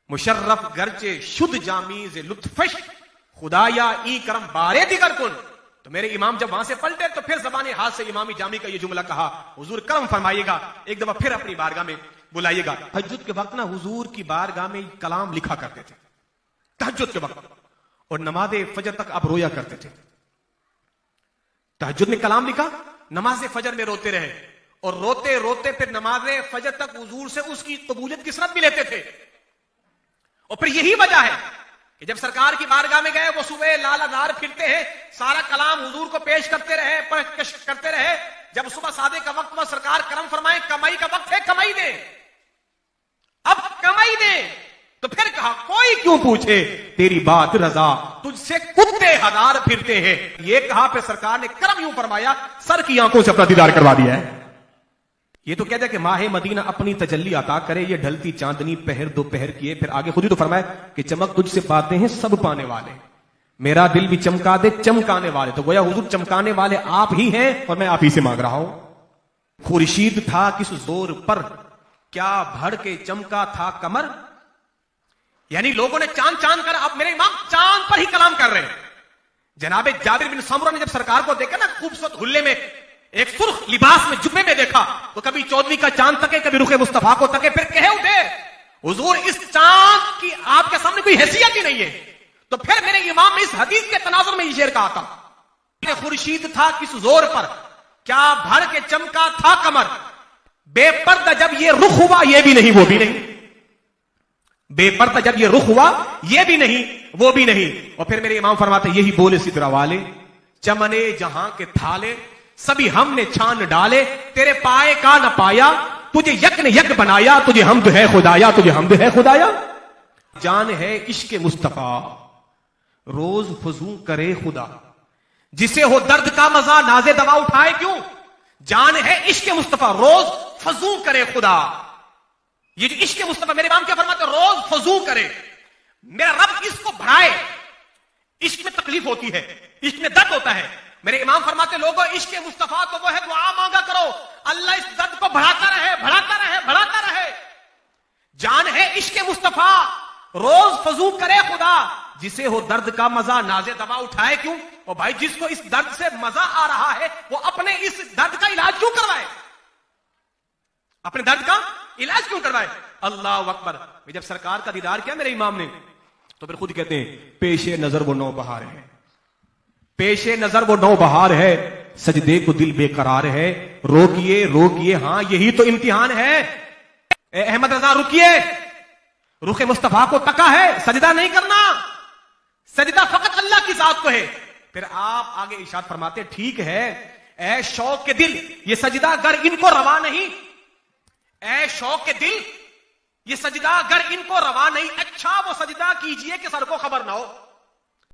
मुशर्रफ गर्चे शुद्ध जामीज लुत्फश खुदाया ई करम बारे दिगर कुन। तो मेरे इमाम जब वहां से पलटे तो फिर ज़बानी हाथ से इमामी जामी का ये जुमला कहा, हुजूर करम फरमाइएगा, एक दफा फिर अपनी बारगाह में बुलाइएगा। तहज्जुद के वक्त ना हुजूर की बारगाह में कलाम लिखा करते थे तहज्जुद के वक्त, और नमाज फजर तक आप रोया करते थे। तहज्जुद में कलाम लिखा, नमाज फजर में रोते रहे, और रोते रोते फिर नमाज फजर तक हुजूर से उसकी कबूलियत की शर्त भी लेते थे। और फिर यही वजह है कि जब सरकार की बारगाह में गए वो सुबह लालादार फिरते हैं, सारा कलाम हुजूर को पेश करते रहे, करते रहे। जब सुबह सादे का वक्त हुआ, सरकार करम फरमाए, कमाई का वक्त है, कमाई दे, अब कमाई दे। तो फिर कहा, कोई क्यों पूछे तेरी बात रजा, तुझसे कुत्ते हजार फिरते हैं। ये कहा, फिर सरकार ने करम यूं फरमाया, सर की आंखों से अपना दीदार करवा दिया है। ये तो कहता है कि माहे मदीना अपनी तजल्ली अता करे, ये ढलती चांदनी पहर दोपहर किए। फिर आगे खुद ही तो फरमाया कि चमक तुझसे पाते हैं सब पाने वाले, मेरा दिल भी चमका दे चमकाने वाले। तो गोया हुजूर चमकाने वाले आप ही हैं, और मैं आप ही से मांग रहा हूं। खुर्शीद था किस जोर पर, क्या भड़ के चमका था कमर। यानी लोगों ने चांद चांद कर, अब मेरे इमाम चांद पर ही कलाम कर रहे हैं। जनाबे जाबिर बिन समुरा ने जब सरकार को देखा ना खूबसूरत हुल्ले में, एक सुर्ख लिबास में, जुम्मे में देखा, तो कभी 14वीं का चांद तके, कभी रुखे मुस्तफा को तके, फिर कहे उठे, हुजूर इस चांद की आपके सामने कोई हैसियत ही नहीं है। तो फिर मेरे इमाम ने इस हदीस के तनाजुर में ये शेर कहा था, खुर्शीद था किस जोर पर, क्या भर के चमका था कमर। बेपर्दा जब ये रुख हुआ, ये भी नहीं वो भी नहीं, बेपर्दा जब ये रुख हुआ, ये भी नहीं वो भी नहीं। और फिर मेरे इमाम फरमाते, यही बोले सिदरा वाले, चमने जहां के थाले सभी हमने छान डाले, तेरे पाए का न पाया, तुझे यक ने यक बनाया, तुझे हमद है खुदाया, तुझे हमद है खुदाया। जान है इश्क मुस्तफा रोज फजू करे खुदा, जिसे हो दर्द का मजा नाजे दवा उठाए क्यों। जान है इश्क मुस्तफा रोज फजू करे खुदा। ये जो इश्क मुस्तफा, मेरे इमाम क्या फरमाते, रोज फजू करे, मेरा रब इसको बढ़ाए। इश्क में तकलीफ होती है, इश्क में दर्द होता है। मेरे इमाम फरमाते, लोगों इश्क मुस्तफा तो वो है, दुआ मांगा करो, अल्लाह इस दर्द को बढ़ाता रहे, बढ़ाता रहे, बढ़ाता रहे। जान है इश्क मुस्तफा रोज फजू करे खुदा, जिसे हो दर्द का मजा नाजे दवा उठाए क्यों। और भाई जिसको इस दर्द से मजा आ रहा है, वो अपने इस दर्द का इलाज क्यों करवाए, अपने दर्द का इलाज क्यों करवाए। अल्लाह अकबर। जब सरकार का दीदार किया मेरे इमाम ने, तो फिर खुद कहते हैं, पेशे नजर वो नौ बहार है, पेशे नजर वो नौ बहार है, सजदे को दिल बेकरार है, रोकिए रोकिए हाँ यही तो इम्तिहान है। अहमद रजा रुकिए, रुखे मुस्तफा को तका है, सजदा नहीं करना, सजदा फकत अल्लाह की जात को है। फिर आप आगे इरशाद फरमाते, ठीक है ऐ शौक के दिल, ये सजदा अगर इनको रवा नहीं, ऐ शौक के दिल, ये सजदा अगर इनको रवा नहीं, अच्छा वो सजदा कीजिए कि सर को खबर ना हो।